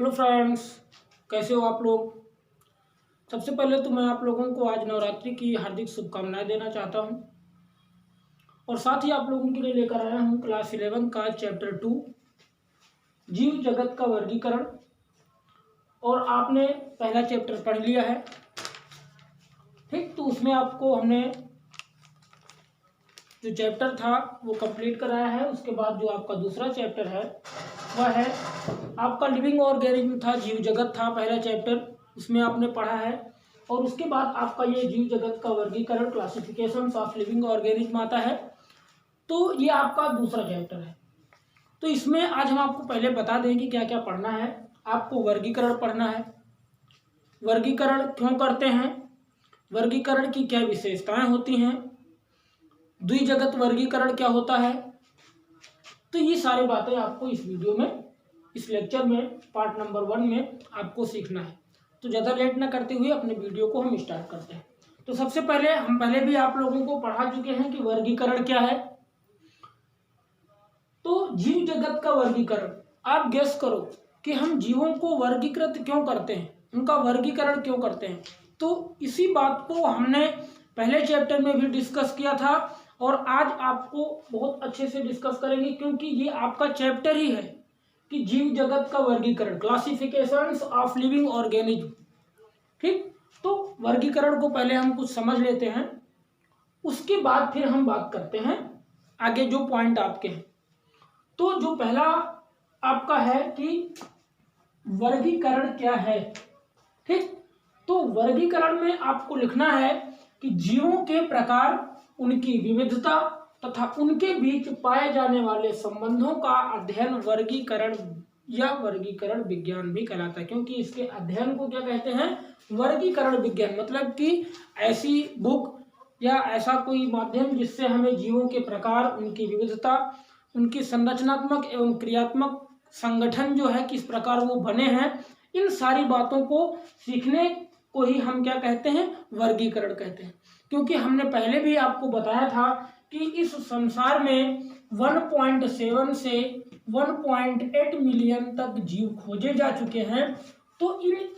Hello friends, कैसे हो आप लोग। सबसे पहले तो मैं आप लोगों को आज नवरात्रि की हार्दिक शुभकामनाएं देना चाहता हूं और साथ ही आप लोगों के लिए लेकर आया हूं क्लास 11 का चैप्टर 2 जीव जगत का वर्गीकरण। और आपने पहला चैप्टर पढ़ लिया है, ठीक। तो उसमें आपको हमने जो चैप्टर था वो कंप्लीट कराया है। उसके बाद जो आपका दूसरा चैप्टर है वह है आपका लिविंग ऑर्गेनिज्म था, जीव जगत था पहला चैप्टर, उसमें आपने पढ़ा है। और उसके बाद आपका ये जीव जगत का वर्गीकरण, क्लासिफिकेशन ऑफ लिविंग ऑर्गेनिज्म आता है। तो ये आपका दूसरा चैप्टर है। तो इसमें आज हम आपको पहले बता दें कि क्या क्या पढ़ना है। आपको वर्गीकरण पढ़ना है, वर्गीकरण क्यों करते हैं, वर्गीकरण की क्या विशेषताएं होती हैं, द्विजगत वर्गीकरण क्या होता है। तो ये सारी बातें आपको इस वीडियो में, इस लेक्चर में, पार्ट नंबर 1 में आपको सीखना है। तो ज़्यादा लेट ना करते हुए अपने वीडियो को हम स्टार्ट करते हैं। तो सबसे पहले हम पहले भी आप लोगों को पढ़ा चुके हैं कि वर्गीकरण क्या है। तो जीव जगत का वर्गीकरण, आप गेस करो कि हम जीवों को वर्गीकृत क्यों करते हैं, उनका वर्गीकरण क्यों करते हैं। तो इसी बात को हमने पहले चैप्टर में भी डिस्कस किया था और आज आपको बहुत अच्छे से डिस्कस करेंगे, क्योंकि ये आपका चैप्टर ही है कि जीव जगत का वर्गीकरण, क्लासिफिकेशंस ऑफ लिविंग ऑर्गेनिज्म, ठीक। तो वर्गीकरण को पहले हम कुछ समझ लेते हैं, उसके बाद फिर हम बात करते हैं आगे जो पॉइंट आपके हैं। तो जो पहला आपका है कि वर्गीकरण क्या है, ठीक। तो वर्गीकरण में आपको लिखना है कि जीवों के प्रकार, उनकी विविधता तथा उनके बीच पाए जाने वाले संबंधों का अध्ययन वर्गीकरण या वर्गीकरण विज्ञान भी कहलाता है। क्योंकि इसके अध्ययन को क्या कहते हैं, वर्गीकरण विज्ञान। मतलब कि ऐसी बुक या ऐसा कोई माध्यम जिससे हमें जीवों के प्रकार, उनकी विविधता, उनकी संरचनात्मक एवं क्रियात्मक संगठन जो है किस प्रकार वो बने हैं, इन सारी बातों को सीखने को ही हम क्या कहते हैं, वर्गीकरण कहते हैं। क्योंकि हमने पहले भी आपको बताया था कि इस संसार में 1.7 से 1.8 मिलियन तक जीव खोजे जा चुके हैं। तो इन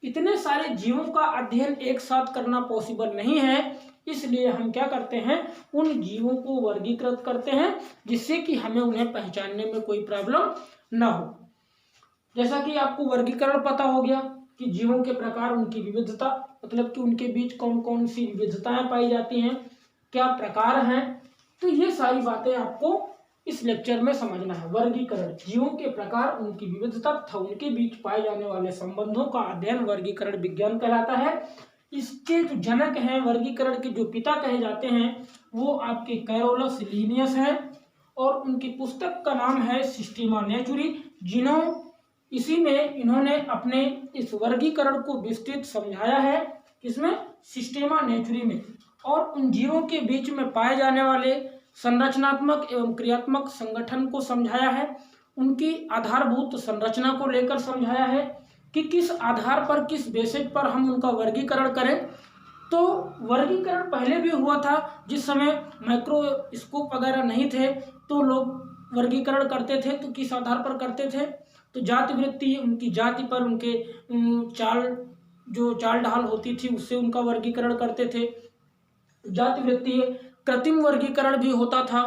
इतने सारे जीवों का अध्ययन एक साथ करना पॉसिबल नहीं है, इसलिए हम क्या करते हैं, उन जीवों को वर्गीकृत करते हैं जिससे कि हमें उन्हें पहचानने में कोई प्रॉब्लम ना हो। जैसा कि आपको वर्गीकरण पता हो गया कि जीवों के प्रकार, उनकी विविधता, मतलब कि उनके बीच कौन कौन सी विविधताएं पाई जाती हैं, क्या प्रकार हैं। तो ये सारी बातें आपको इस लेक्चर में समझना है। वर्गीकरण, जीवों के प्रकार, उनकी विविधता तथा उनके बीच पाए जाने वाले संबंधों का अध्ययन वर्गीकरण विज्ञान कहलाता है। इसके जो जनक हैं, वर्गीकरण के जो पिता कहे जाते हैं, वो आपके कैरोलस लीनियस हैं और उनकी पुस्तक का नाम है सिस्टीमा नेचुरी, इसी में इन्होंने अपने इस वर्गीकरण को विस्तृत समझाया है। इसमें सिस्टीमा नेचुरी में, और उन जीवों के बीच में पाए जाने वाले संरचनात्मक एवं क्रियात्मक संगठन को समझाया है। उनकी आधारभूत संरचना को लेकर समझाया है कि किस आधार पर, किस बेसिस पर हम उनका वर्गीकरण करें। तो वर्गीकरण पहले भी हुआ था, जिस समय माइक्रोस्कोप वगैरह नहीं थे तो लोग वर्गीकरण करते थे। तो किस आधार पर करते थे, तो जाति वृत्ति, उनकी जाति पर, उनके चाल ढाल होती थी उससे उनका वर्गीकरण करते थे। जाति वृत्ति, कृत्रिम वर्गीकरण भी होता था।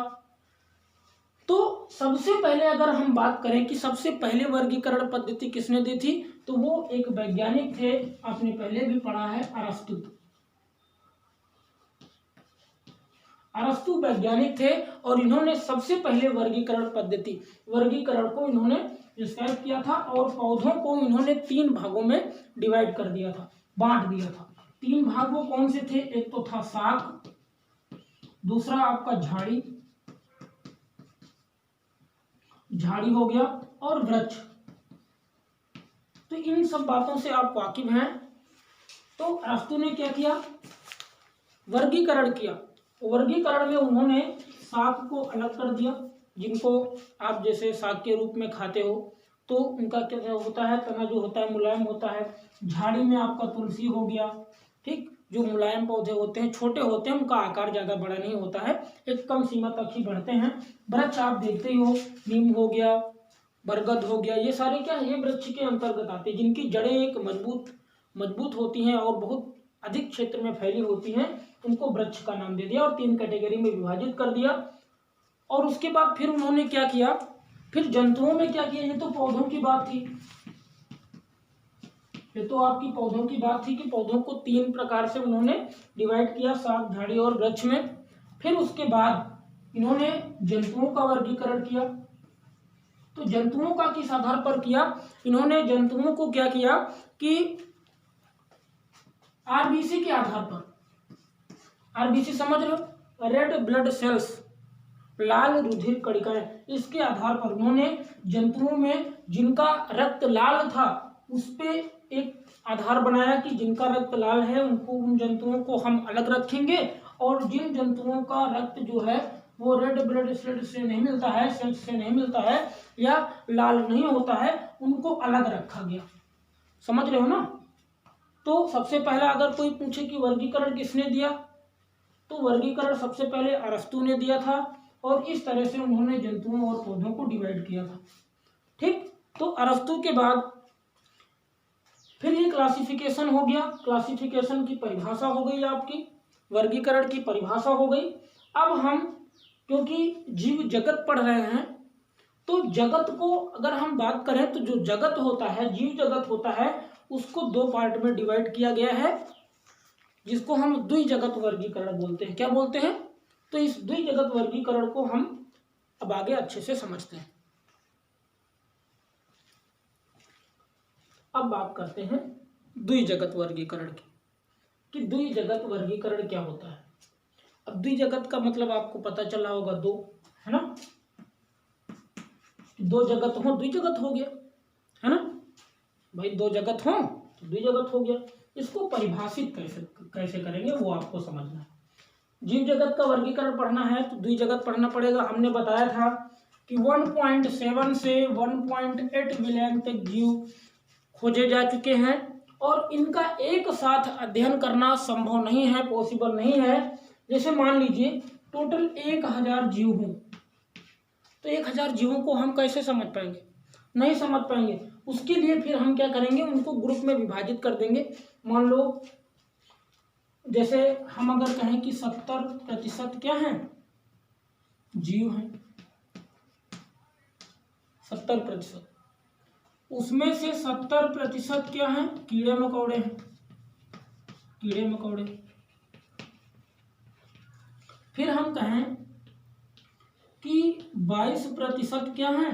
तो सबसे पहले अगर हम बात करें कि सबसे पहले वर्गीकरण पद्धति किसने दी थी, तो वो एक वैज्ञानिक थे, आपने पहले भी पढ़ा है, अरस्तु वैज्ञानिक थे। और इन्होंने सबसे पहले वर्गीकरण को इन्होंने डिस्क्राइब किया था और पौधों को इन्होंने 3 भागों में डिवाइड कर दिया था, बांट दिया था। 3 भाग वो कौन से थे, एक तो था शाक, दूसरा आपका झाड़ी हो गया, और वृक्ष। तो इन सब बातों से आप वाकिफ हैं। तो अरस्तु ने क्या किया, वर्गीकरण किया। वर्गीकरण में उन्होंने शाक को अलग कर दिया, जिनको आप जैसे शाक के रूप में खाते हो, तो उनका क्या होता है, तना जो होता है मुलायम होता है। झाड़ी में आपका तुलसी हो गया, ठीक, जो मुलायम पौधे होते हैं, छोटे होते हैं, उनका आकार ज़्यादा बड़ा नहीं होता है, एक कम सीमा तक ही बढ़ते हैं। वृक्ष आप देखते ही हो, नीम हो गया, बरगद हो गया, ये सारे क्या है, ये वृक्ष के अंतर्गत आते हैं, जिनकी जड़ें एक मजबूत होती हैं और बहुत अधिक क्षेत्र में फैली होती हैं, उनको वृक्ष का नाम दे दिया और 3 कैटेगरी में विभाजित कर दिया। और उसके बाद फिर उन्होंने क्या किया, फिर जंतुओं में क्या किया, ये तो पौधों की बात थी, ये तो आपकी पौधों की बात थी कि पौधों को 3 प्रकार से उन्होंने डिवाइड किया, शाक, झाड़ी और वृक्ष में। फिर उसके बाद इन्होंने जंतुओं का वर्गीकरण किया। तो जंतुओं का किस आधार पर किया, इन्होंने जंतुओं को क्या किया कि आरबीसी के आधार पर, आरबीसी समझ रहे हो, रेड ब्लड सेल्स, लाल रुधिर कणिकाएं, इसके आधार पर उन्होंने जंतुओं में जिनका रक्त लाल था उस पे एक आधार बनाया कि जिनका रक्त लाल है उनको, उन जंतुओं को हम अलग रखेंगे, और जिन जंतुओं का रक्त जो है वो रेड ब्लड सेल्स से नहीं मिलता है, सेल्स से नहीं मिलता है या लाल नहीं होता है, उनको अलग रखा गया। समझ रहे हो ना। तो सबसे पहला अगर कोई पूछे कि वर्गीकरण किसने दिया, तो वर्गीकरण सबसे पहले अरस्तु ने दिया था, और इस तरह से उन्होंने जंतुओं और पौधों को डिवाइड किया था। ठीक, तो अरस्तु के बाद फिर ये क्लासिफिकेशन हो गया, क्लासिफिकेशन की परिभाषा हो गई आपकी, वर्गीकरण की परिभाषा हो गई। अब हम क्योंकि जीव जगत पढ़ रहे हैं, तो जगत को अगर हम बात करें तो जो जगत होता है, जीव जगत होता है, उसको 2 पार्ट में डिवाइड किया गया है, जिसको हम द्विजगत वर्गीकरण बोलते हैं। क्या बोलते हैं, तो इस द्विजगत वर्गीकरण को हम अब आगे अच्छे से समझते हैं। अब बात करते हैं द्विजगत वर्गीकरण की, कि द्विजगत वर्गीकरण क्या होता है। अब द्विजगत का मतलब आपको पता चला होगा, 2, है ना, 2 जगत हो द्विजगत हो गया, है ना भाई, 2 जगत हो तो द्विजगत हो गया। इसको परिभाषित कैसे करेंगे वो आपको समझना है। जीव जगत का वर्गीकरण पढ़ना है तो द्विजगत पढ़ना पड़ेगा। हमने बताया था कि 1.7 से 1.8 बिलियन तक जीव खोजे जा चुके हैं, और इनका एक साथ अध्ययन करना संभव नहीं है, पॉसिबल नहीं है। जैसे मान लीजिए टोटल 1000 जीव हों, तो 1000 जीवों को हम कैसे समझ पाएंगे, नहीं समझ पाएंगे। उसके लिए फिर हम क्या करेंगे, उनको ग्रुप में विभाजित कर देंगे। मान लो जैसे हम अगर कहें कि 70% क्या है, जीव हैं, 70%, उसमें से 70% क्या है, कीड़े मकोड़े हैं, कीड़े मकोड़े। फिर हम कहें कि 22% क्या है,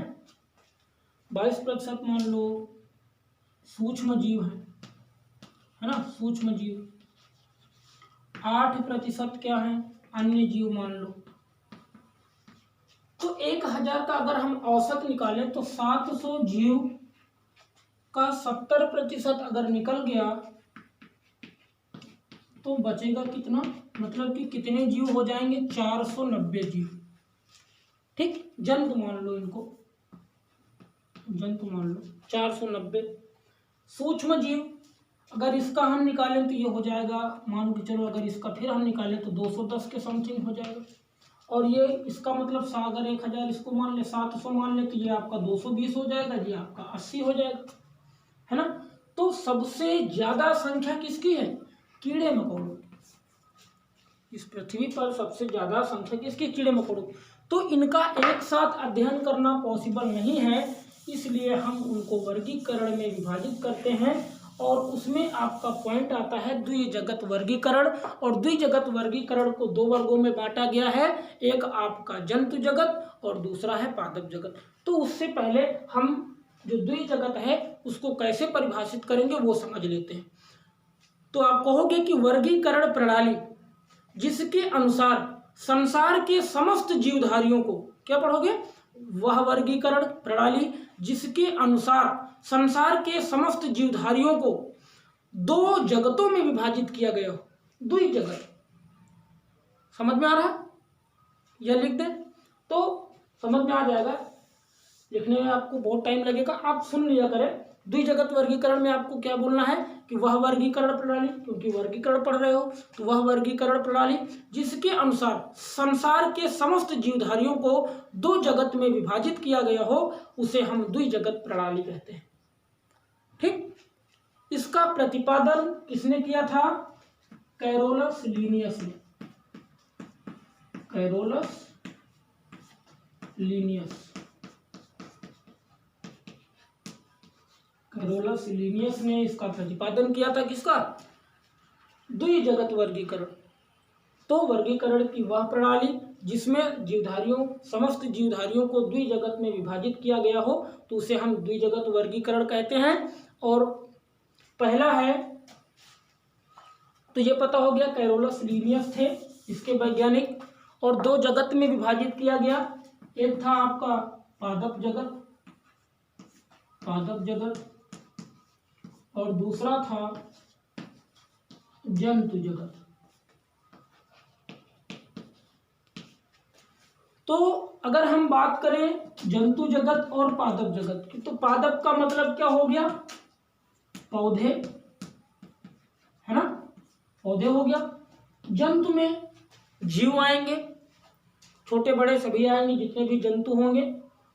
22% मान लो सूक्ष्म जीव है ना, सूक्ष्म जीव। 8% क्या है, अन्य जीव मान लो। तो 1000 का अगर हम औसत निकालें तो 700 जीव का 70% अगर निकल गया तो बचेगा कितना, मतलब कि कितने जीव हो जाएंगे, 490 जीव। ठीक, जंतु मान लो, इनको जंतु मान लो 490। सूक्ष्म जीव अगर इसका हम निकालें तो ये हो जाएगा, मान के चलो अगर इसका फिर हम निकालें तो 210 के समथिंग हो जाएगा। और ये इसका मतलब अगर 1000 इसको मान ले, 700 मान ले, तो ये आपका 220 हो जाएगा, ये आपका 80 हो जाएगा, है ना। तो सबसे ज्यादा संख्या किसकी है, कीड़े मकोड़ों। इस पृथ्वी पर सबसे ज्यादा संख्या किसकी, कीड़े मकोड़ों। तो इनका एक साथ अध्ययन करना पॉसिबल नहीं है, इसलिए हम उनको वर्गीकरण में विभाजित करते हैं, और उसमें आपका पॉइंट आता है द्विजगत वर्गीकरण। और द्विजगत वर्गीकरण को 2 वर्गों में बांटा गया है, एक आपका जंतु जगत और दूसरा है पादप जगत। तो उससे पहले हम जो द्विजगत है उसको कैसे परिभाषित करेंगे वो समझ लेते हैं। तो आप कहोगे कि वर्गीकरण प्रणाली जिसके अनुसार संसार के समस्त जीवधारियों को, क्या पढ़ोगे, वह वर्गीकरण प्रणाली जिसके अनुसार संसार के समस्त जीवधारियों को 2 जगतों में विभाजित किया गया हो, द्विजगत। समझ में आ रहा है, यह लिख दे तो समझ में आ जाएगा। लिखने में आपको बहुत टाइम लगेगा, आप सुन लिया करें द्विजगत वर्गीकरण में आपको क्या बोलना है कि वह वर्गीकरण प्रणाली, क्योंकि वर्गीकरण पढ़ रहे हो तो वह वर्गीकरण प्रणाली जिसके अनुसार संसार के समस्त जीवधारियों को दो जगत में विभाजित किया गया हो उसे हम द्विजगत प्रणाली कहते हैं। ठीक, इसका प्रतिपादन किसने किया था? कैरोलस लीनियस ने। कैरोलस लीनियस, कैरोलस लीनियस ने इसका प्रतिपादन किया था। किसका? द्विजगत वर्गीकरण। तो वर्गीकरण की वह प्रणाली जिसमें जीवधारियों, समस्त जीवधारियों को द्विजगत में विभाजित किया गया हो तो उसे हम द्विजगत वर्गीकरण कहते हैं। और पहला है तो ये पता हो गया, कैरोलस लीनियस थे इसके वैज्ञानिक। और दो जगत में विभाजित किया गया, एक था आपका पादप जगत, पादप जगत, और दूसरा था जंतु जगत। तो अगर हम बात करें जंतु जगत और पादप जगत की, तो पादप का मतलब क्या हो गया? पौधे, है ना, पौधे हो गया। जंतु में जीव आएंगे, छोटे बड़े सभी आएंगे जितने भी जंतु होंगे।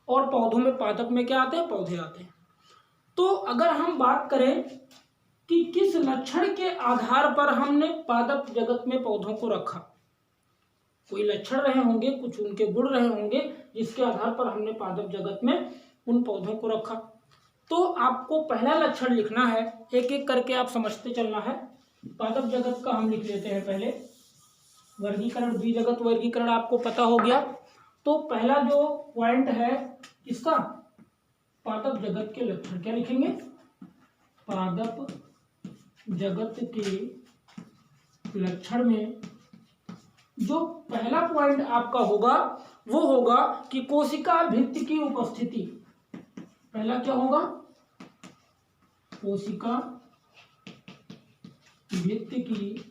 और पौधों में, पादप में क्या आते हैं? पौधे आते हैं। तो अगर हम बात करें कि किस लक्षण के आधार पर हमने पादप जगत में पौधों को रखा, कोई लक्षण रहे होंगे, कुछ उनके गुण रहे होंगे जिसके आधार पर हमने पादप जगत में उन पौधों को रखा। तो आपको पहला लक्षण लिखना है, एक एक करके आप समझते चलना है। पादप जगत का हम लिख लेते हैं पहले। वर्गीकरण, द्विजगत वर्गीकरण आपको पता हो गया। तो पहला जो पॉइंट है इसका, पादप जगत के लक्षण क्या लिखेंगे? पादप जगत के लक्षण में जो पहला पॉइंट आपका होगा वो होगा कि कोशिका भित्ति की उपस्थिति। पहला क्या होगा? कोशिका भित्ति की,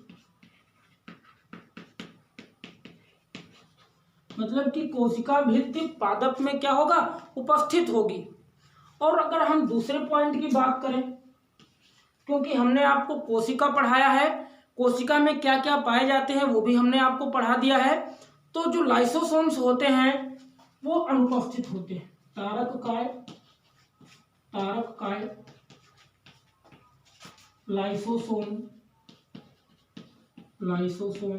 मतलब कि कोशिका भित्ति पादप में क्या होगा? उपस्थित होगी। और अगर हम दूसरे पॉइंट की बात करें, क्योंकि हमने आपको कोशिका पढ़ाया है, कोशिका में क्या क्या पाए जाते हैं वो भी हमने आपको पढ़ा दिया है। तो जो लाइसोसोम्स होते हैं वो अनुपस्थित होते हैं। तारक काय, तारक काय, लाइसोसोम, लाइसोसोम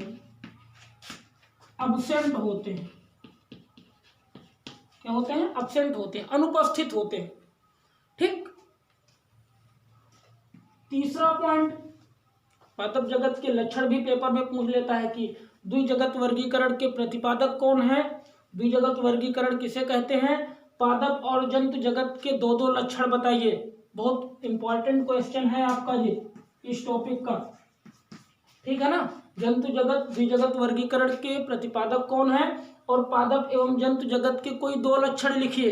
अब्सेंट होते हैं। क्या होते हैं? अब्सेंट होते हैं, अनुपस्थित होते हैं। ठीक, तीसरा पॉइंट, पादप जगत के लक्षण भी पेपर में पूछ लेता है कि द्विजगत वर्गीकरण के प्रतिपादक कौन है। द्विजगत वर्गीकरण किसे कहते हैं? पादप और जंतु जगत के दो दो लक्षण बताइए। बहुत इंपॉर्टेंट क्वेश्चन है आपका ये इस टॉपिक का, ठीक है ना। जंतु जगत, द्विजगत वर्गीकरण के प्रतिपादक कौन है, और पादप एवं जंतु जगत के कोई दो लक्षण लिखिए,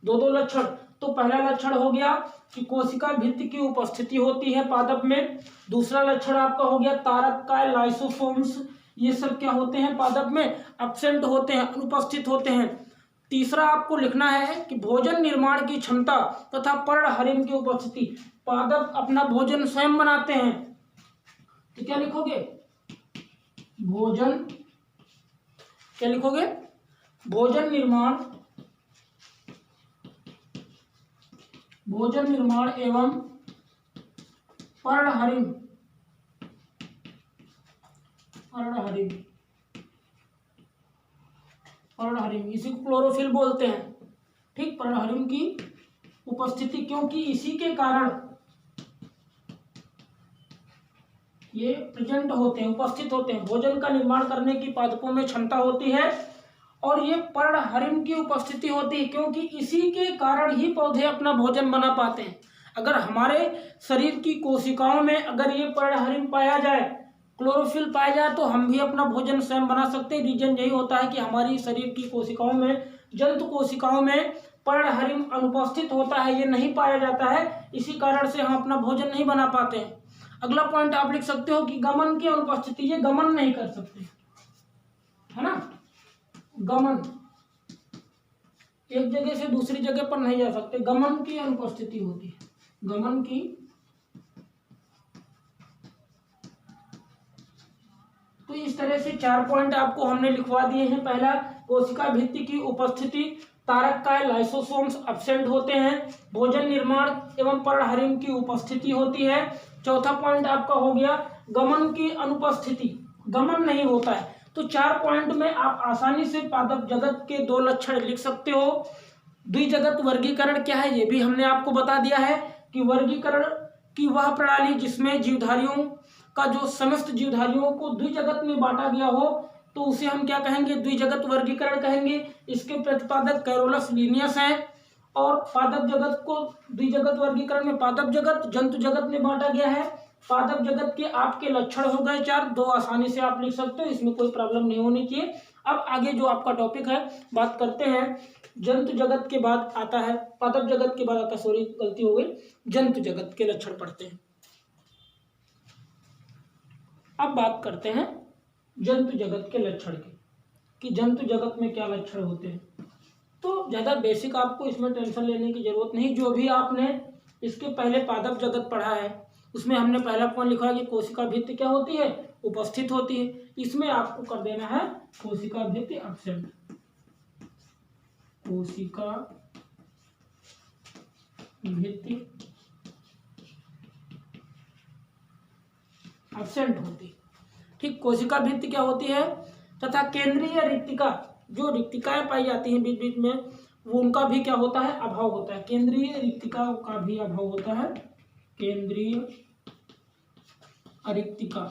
दो दो लक्षण। तो पहला लक्षण हो गया कि कोशिका भित्ति की उपस्थिति होती है पादप में। दूसरा लक्षण आपका हो गया तारक काय, लाइसोसोम्स, ये सब क्या होते हैं? पादप में एब्सेंट होते हैं, अनुपस्थित होते हैं। तीसरा आपको लिखना है कि भोजन निर्माण की क्षमता तथा पर्णहरिम की उपस्थिति। पादप अपना भोजन स्वयं बनाते हैं, तो क्या लिखोगे? भोजन, क्या लिखोगे? भोजन निर्माण, भोजन निर्माण एवं पर्णहरिम, पर्णहरिम, पर्णहरिम, इसी को क्लोरोफिल बोलते हैं। ठीक, पर्णहरिम की उपस्थिति, क्योंकि इसी के कारण ये प्रेजेंट होते हैं, उपस्थित होते हैं। भोजन का निर्माण करने की पादपों में क्षमता होती है और ये पर्णहरिम की उपस्थिति होती है, क्योंकि इसी के कारण ही पौधे अपना भोजन बना पाते हैं। अगर हमारे शरीर की कोशिकाओं में अगर ये पर्णहरिम पाया जाए, क्लोरोफिल पाया जाए, तो हम भी अपना भोजन स्वयं बना सकते हैं। रीजन यही होता है कि हमारी शरीर की कोशिकाओं में, जंतु कोशिकाओं में पर्णहरिम अनुपस्थित होता है, ये नहीं पाया जाता है, इसी कारण से हम अपना भोजन नहीं बना पाते हैं। अगला पॉइंट आप लिख सकते हो कि गमन की अनुपस्थिति, ये गमन नहीं कर सकते, है ना। गमन, एक जगह से दूसरी जगह पर नहीं जा सकते, गमन की अनुपस्थिति होती है। गमन की तो इस तरह से 4 पॉइंट आपको हमने लिखवा दिए हैं। पहला, कोशिका भित्ति की उपस्थिति, तारककाय लाइसोसोम्स एब्सेंट होते हैं, भोजन निर्माण एवं पर्णहरिम की उपस्थिति होती है। चौथा पॉइंट आपका हो गया गमन की अनुपस्थिति, गमन नहीं होता है। तो 4 पॉइंट में आप आसानी से पादप जगत के 2 लक्षण लिख सकते हो। द्विजगत वर्गीकरण क्या है ये भी हमने आपको बता दिया है कि वर्गीकरण की वह प्रणाली जिसमें जीवधारियों का जो समस्त जीवधारियों को द्विजगत में बांटा गया हो तो उसे हम क्या कहेंगे, द्विजगत वर्गीकरण कहेंगे। इसके प्रतिपादक कैरोलस लीनियस हैं। और पादप जगत को द्विजगत वर्गीकरण में पादप जगत, जंतु जगत में बांटा गया है। पादप जगत के आपके लक्षण हो गए 4, 2 आसानी से आप लिख सकते हो, इसमें कोई प्रॉब्लम नहीं होनी चाहिए। अब आगे जो आपका टॉपिक है बात करते हैं। जंतु जगत के बाद आता है, पादप जगत के बाद आता, सॉरी गलती हो गई, जंतु जगत के लक्षण पढ़ते हैं। अब बात करते हैं जंतु जगत के लक्षण के, कि जंतु जगत में क्या लक्षण होते हैं। तो ज़्यादा बेसिक आपको इसमें टेंशन लेने की जरूरत नहीं। जो भी आपने इसके पहले पादप जगत पढ़ा है उसमें हमने पहला पॉइंट लिखा है कि कोशिका भित्ति क्या होती है, उपस्थित होती है। इसमें आपको कर देना है कोशिका भित्ति एब्सेंट, कोशिका भित्ति एब्सेंट होती, ठीक। कोशिका भित्ति क्या होती है, तथा केंद्रीय रिक्तिका, जो रिक्तिकाएं पाई जाती हैं बीच बीच में, वो उनका भी क्या होता है, अभाव होता है। केंद्रीय रिक्तिका का भी अभाव होता है, केंद्रीय रिक्तिका,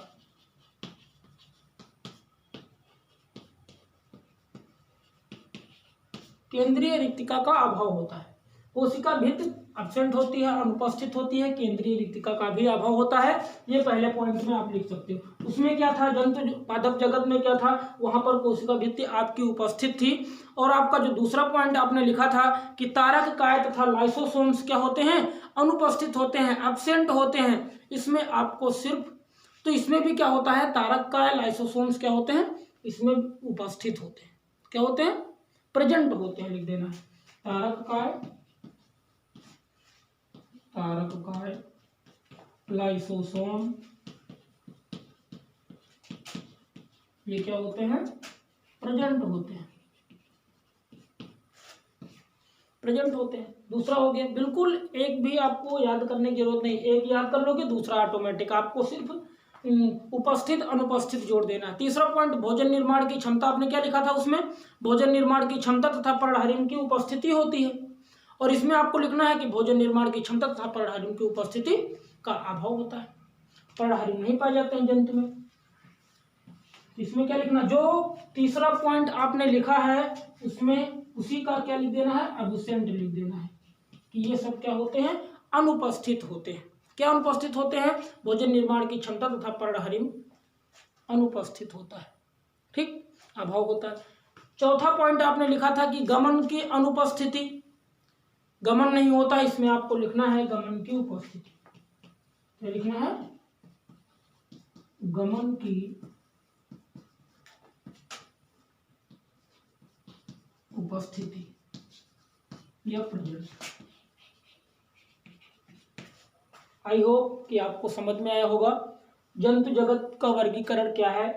केंद्रीय रिक्तिका का अभाव होता है। कोशिका भित्ति एब्सेंट होती है, अनुपस्थित होती है, केंद्रीय रिक्तिका का भी अभाव होता है। ये पहले पॉइंट में आप लिख सकते हो। उसमें क्या था, जंतु पादप जगत में क्या था, वहां पर कोशिका भित्ति आपकी उपस्थित थी। और आपका जो दूसरा पॉइंट आपने लिखा था कि तारककाय तथा लाइसोसोम्स क्या होते हैं, अनुपस्थित होते हैं, एब्सेंट होते हैं। इसमें आपको सिर्फ, तो इसमें भी क्या होता है, तारककाय लाइसोसोम्स क्या होते हैं, इसमें उपस्थित होते हैं, क्या होते हैं, प्रेजेंट होते हैं, लिख देना है। तारककाय लाइसोसोम ये क्या होते हैं, प्रेजेंट होते हैं, प्रेजेंट होते हैं। दूसरा हो गया, बिल्कुल एक भी आपको याद करने की जरूरत नहीं, एक याद कर लोगे दूसरा ऑटोमेटिक, आपको सिर्फ उपस्थित अनुपस्थित जोड़ देना है। तीसरा पॉइंट, भोजन निर्माण की क्षमता, आपने क्या लिखा था उसमें, भोजन निर्माण की क्षमता तथा पर्णहरिम की उपस्थिति होती है। और इसमें आपको लिखना है कि भोजन निर्माण की क्षमता तथा पर्णहरिम की उपस्थिति का अभाव होता है, पर्णहरिम नहीं पाए जाते हैं जंतु में। इसमें क्या लिखना, जो तीसरा पॉइंट आपने लिखा है उसमें उसी का क्या लिख देना है, एब्सेंट लिख देना है, कि ये सब क्या होते हैं, अनुपस्थित होते हैं। क्या अनुपस्थित होते हैं, भोजन निर्माण की क्षमता तथा पर्णहरिम अनुपस्थित होता है, ठीक, अभाव होता है। चौथा पॉइंट आपने लिखा था कि गमन की अनुपस्थिति, गमन नहीं होता, इसमें आपको लिखना है गमन की उपस्थिति। क्या लिखना है, गमन की उपस्थिति या प्रेजेंस। आई होप कि आपको समझ में आया होगा जंतु जगत का वर्गीकरण क्या है,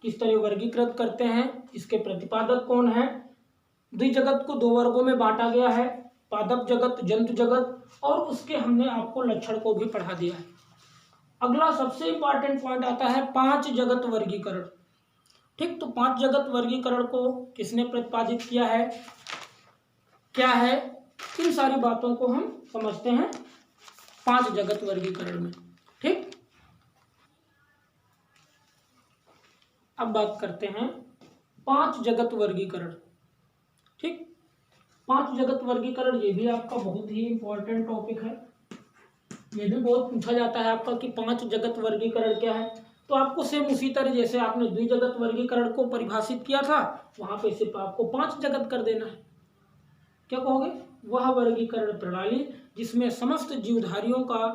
किस तरह वर्गीकृत करते हैं, इसके प्रतिपादक कौन है। द्विजगत को 2 वर्गों में बांटा गया है, पादप जगत, जंतु जगत, और उसके हमने आपको लक्षण को भी पढ़ा दिया है। अगला सबसे इंपॉर्टेंट पॉइंट आता है 5 जगत वर्गीकरण, ठीक। तो 5 जगत वर्गीकरण को किसने प्रतिपादित किया है, क्या है, इन सारी बातों को हम समझते हैं 5 जगत वर्गीकरण में, ठीक। अब बात करते हैं 5 जगत वर्गीकरण, ठीक। 5 जगत वर्गीकरण ये भी आपका बहुत ही इंपॉर्टेंट टॉपिक है। ये भी बहुत पूछा जाता है आपका कि 5 जगत वर्गीकरण क्या है। तो आपको सेम उसी तरह जैसे आपने द्विजगत वर्गीकरण को परिभाषित किया था, वहां पे सिर्फ आपको 5 जगत कर देना है। क्या कहोगे, वह वर्गीकरण प्रणाली जिसमें समस्त जीवधारियों का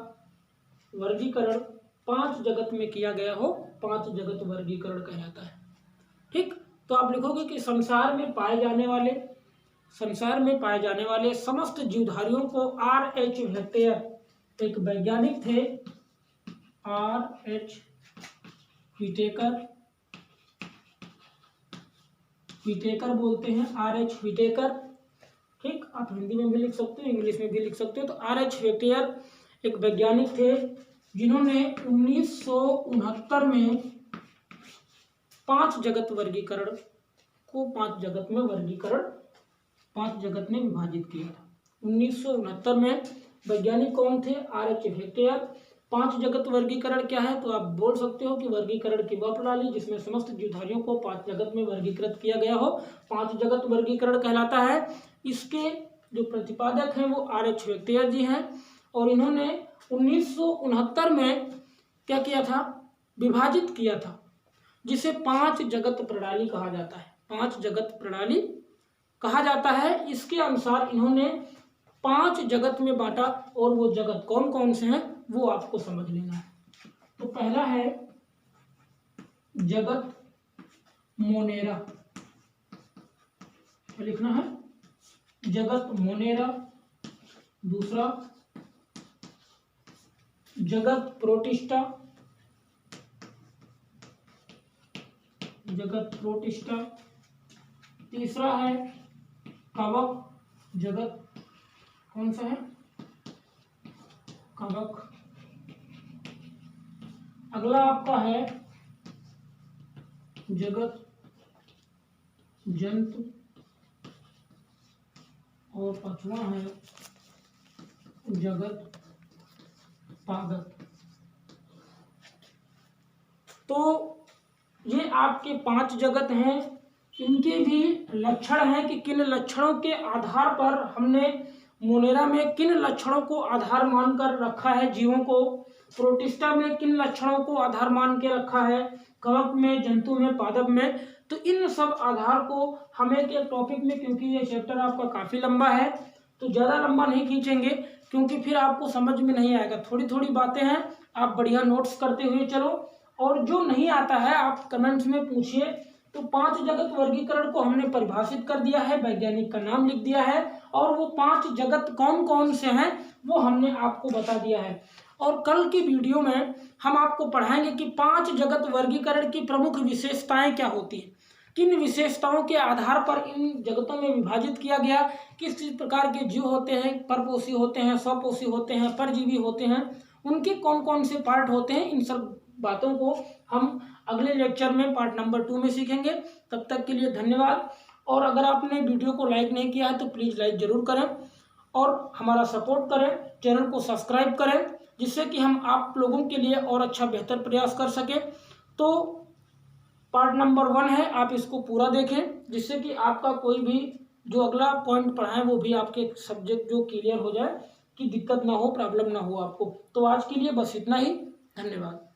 वर्गीकरण 5 जगत में किया गया हो, 5 जगत वर्गीकरण कहलाता है, ठीक। तो आप लिखोगे कि संसार में पाए जाने वाले समस्त जीवधारियों को RH हेक्टेयर एक वैज्ञानिक थे R.H. व्हिटेकर बोलते हैं, R.H. व्हिटेकर। ठीक, आप हिंदी में भी लिख सकते हो, इंग्लिश में भी लिख सकते हो। तो R.H. व्हिटेकर एक वैज्ञानिक थे जिन्होंने 1969 में 5 जगत वर्गीकरण को 5 जगत में विभाजित किया था। 1969 में वैज्ञानिक कौन थे? R.H. व्हिटेकर। 5 जगत वर्गीकरण क्या है? तो आप बोल सकते हो कि वर्गीकरण की वह प्रणाली जिसमें समस्त जीवधारियों को 5 जगत में वर्गीकृत किया गया हो, 5 जगत वर्गीकरण कहलाता है। इसके जो प्रतिपादक हैं वो R.H. व्हिटेकर जी हैं और इन्होंने 1969 में क्या किया था? विभाजित किया था, जिसे 5 जगत प्रणाली कहा जाता है। 5 जगत प्रणाली कहा जाता है। इसके अनुसार इन्होंने 5 जगत में बांटा और वो जगत कौन कौन से हैं वो आपको समझ लेना है। तो पहला है जगत मोनेरा, क्या लिखना है? जगत मोनेरा। दूसरा जगत प्रोटिस्टा, तीसरा है कवक जगत, कौन सा है? कवक। अगला आपका है जगत जंतु और पांचवा है जगत पादप। तो ये आपके 5 जगत हैं। इनके भी लक्षण हैं कि किन लक्षणों के आधार पर हमने मोनेरा में किन लक्षणों को आधार मानकर रखा है जीवों को, प्रोटिस्टा में किन लक्षणों को आधार मान के रखा है, कवक में, जंतु में, पादप में। तो इन सब आधार को हमें एक टॉपिक में, क्योंकि ये चैप्टर आपका काफ़ी लंबा है तो ज़्यादा लंबा नहीं खींचेंगे क्योंकि फिर आपको समझ में नहीं आएगा। थोड़ी थोड़ी बातें हैं, आप बढ़िया नोट्स करते हुए चलो, और जो नहीं आता है आप कमेंट्स में पूछिए। तो 5 जगत वर्गीकरण को हमने परिभाषित कर दिया है, वैज्ञानिक का नाम लिख दिया है, और वो 5 जगत कौन कौन से हैं वो हमने आपको बता दिया है। और कल की वीडियो में हम आपको पढ़ाएंगे कि 5 जगत वर्गीकरण की प्रमुख विशेषताएं क्या होती हैं, किन विशेषताओं के आधार पर इन जगतों में विभाजित किया गया, किस किस प्रकार के जीव होते हैं, परपोषी होते हैं, स्वपोषी होते हैं, परजीवी होते हैं, उनके कौन कौन से पार्ट होते हैं। इन सब बातों को हम अगले लेक्चर में पार्ट नंबर 2 में सीखेंगे। तब तक के लिए धन्यवाद। और अगर आपने वीडियो को लाइक नहीं किया है तो प्लीज़ लाइक ज़रूर करें और हमारा सपोर्ट करें, चैनल को सब्सक्राइब करें, जिससे कि हम आप लोगों के लिए और अच्छा बेहतर प्रयास कर सकें। तो पार्ट नंबर 1 है, आप इसको पूरा देखें, जिससे कि आपका कोई भी जो अगला पॉइंट पढ़ाएं वो भी आपके सब्जेक्ट जो क्लियर हो जाए, कि दिक्कत ना हो, प्रॉब्लम ना हो आपको। तो आज के लिए बस इतना ही, धन्यवाद।